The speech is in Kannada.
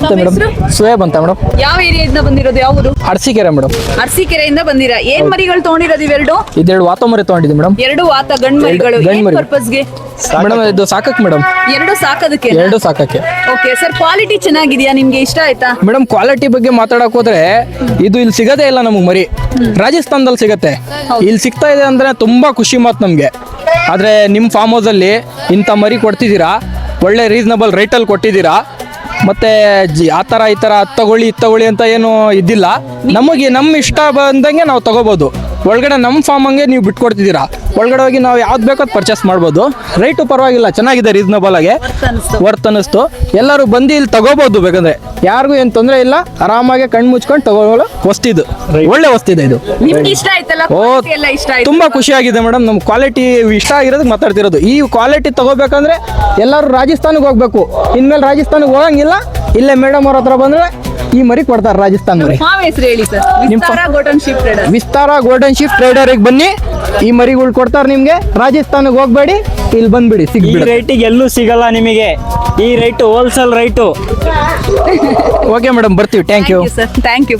ನಮಸ್ತೆ ಮೇಡಮ್. ಸುಯೇಬ್ ಅಂತ ಮೇಡಮ್. ಯಾವ ಏರಿಯಾದಿಂದ ಬಂದಿರೋದು? ಯಾವ ಊರು? ಅರಸೀಕೆರೆ ಮೇಡಮ್. ಅರಸೀಕೆರೆಯಿಂದ ಬಂದಿರಾ. ಏನ್ ಮರಿಗಳು ತಗೊಂಡಿರೋದು ಇವೆರಡು? ಇದೆರಡು ವಾತ ಮರಿ ತಗೊಂಡಿದ್ದೆ ಮೇಡಮ್. ಎರಡು ವಾತ ಗಂಡ್ ಮರಿಗಳು. ಗಂಡ್ ಏನ್ ಮರಿ. ಪರ್ಪಸ್ಗೆ? ಮೇಡಮ್ ಇದು ಸಾಕಕ್ಕೆ ಮೇಡಮ್. ಎರಡು ಸಾಕೋದಕ್ಕೆ? ಎರಡು ಸಾಕಕ್ಕೆ. ಓಕೆ ಸರ್, ಕ್ವಾಲಿಟಿ ಚೆನ್ನಾಗಿದ್ಯಾ? ನಿಮ್ಗೆ ಇಷ್ಟ ಆಯ್ತಾ? ಮೇಡಮ್ ಕ್ವಾಲಿಟಿ ಬಗ್ಗೆ ಮಾತಾಡಕ್ ಹೋದ್ರೆ ಇದು ಇಲ್ಲಿ ಸಿಗದೇ ಇಲ್ಲ ನಮಗೆ ಮರಿ. ರಾಜಸ್ಥಾನದಲ್ಲಿ ಸಿಗತ್ತೆ, ಇಲ್ಲಿ ಸಿಗ್ತಾ ಇದೆ ಅಂದ್ರೆ ತುಂಬಾ ಖುಷಿ ಮಾತು ನಮ್ಗೆ. ಆದ್ರೆ ನಿಮ್ ಫಾರ್ಮ್ ಹೌಸ್ ಅಲ್ಲಿ ಇಂಥ ಮರಿ ಕೊಡ್ತಿದ್ದೀರಾ, ಒಳ್ಳೆ ರೀಸನಬಲ್ ರೇಟಲ್ಲಿ ಕೊಟ್ಟಿದ್ದೀರಾ. ಮತ್ತೆ ಆ ಥರ ಈ ಥರ ಇದು ತಗೊಳ್ಳಿ ಅಂತ ಏನು ಇದ್ದಿಲ್ಲ. ನಮಗೆ ನಮ್ಮ ಇಷ್ಟ ಬಂದಂಗೆ ನಾವು ತಗೋಬೋದು. ಒಳಗಡೆ ನಮ್ಮ ಫಾರ್ಮ್ ಹಂಗೆ ನೀವು ಬಿಟ್ಕೊಡ್ತಿದ್ದೀರಾ. ಒಳಗಡೆ ಹೋಗಿ ನಾವು ಯಾವ್ದು ಬೇಕೋ ಅದು ಪರ್ಚೇಸ್ ಮಾಡ್ಬೋದು. ರೇಟು ಪರವಾಗಿಲ್ಲ, ಚೆನ್ನಾಗಿದೆ, ರೀಸನಬಲ್ ಆಗಿ ವರ್ತ್ ಅನ್ನಿಸ್ತು. ಎಲ್ಲರೂ ಬಂದು ಇಲ್ಲಿ ತಗೋಬೋದು. ಬೇಕಂದ್ರೆ ಯಾರಿಗೂ ಏನು ತೊಂದರೆ ಇಲ್ಲ, ಆರಾಮಾಗಿ ಕಣ್ಣು ಮುಚ್ಕೊಂಡು ತಗೋಬೋದು. ವಸ್ತಿದು ಒಳ್ಳೆ ವಸ್ತಿದೆ ಇದು. ನಿಮ್ಗೆ ಇಷ್ಟ ಆಯ್ತಲ್ಲ? ಓ quality ಎಲ್ಲ ಇಷ್ಟ ಆಯ್ತು? ತುಂಬಾ ಖುಷಿ ಆಗಿದೆ ಮೇಡಮ್. ನಮ್ ಕ್ವಾಲಿಟಿ ಇಷ್ಟ ಆಗಿರೋದಕ್ಕೆ ಮಾತಾಡ್ತಿರೋದು. ಈ ಕ್ವಾಲಿಟಿ ತಗೋಬೇಕಂದ್ರೆ ಎಲ್ಲರೂ ರಾಜಸ್ಥಾನಿಗೆ ಹೋಗ್ಬೇಕು. ಇನ್ಮೇಲೆ ರಾಜಸ್ಥಾನಿಗೆ ಹೋಗಂಗಿಲ್ಲ, ಇಲ್ಲೇ ಮೇಡಮ್ ಅವ್ರ ಹತ್ರ ಬಂದ್ರೆ ಈ ಮರಿ ಕೊಡ್ತಾರೆ ರಾಜಸ್ಥಾನ ಮರಿ. ಫಾರ್ಮ್ ಹೆಸರು ಹೇಳಿ ಸರ್. ವಿಸ್ತಾರ ಗೋಲ್ಡನ್ ಶಿಪ್ ಟ್ರೇಡರ್. ವಿಸ್ತಾರ ಗೋಲ್ಡನ್ ಶಿಪ್ ಟ್ರೇಡರ್ಗೆ ಬನ್ನಿ, ಈ ಮರಿಗಳು ಕೊಡ್ತಾರೆ ನಿಮ್ಗೆ. ರಾಜಸ್ಥಾನಿಗೆ ಹೋಗ್ಬೇಡಿ, ಇಲ್ಲಿ ಬಂದ್ಬಿಡಿ, ಈ ಸಿಗ್ಬಿಡಿ. ರೇಟಿಗೆ ಎಲ್ಲೂ ಸಿಗಲ್ಲ ನಿಮಗೆ. ಈ rate wholesale rate. Okay madam, ಬರ್ತೀವಿ. Thank you sir, thank you.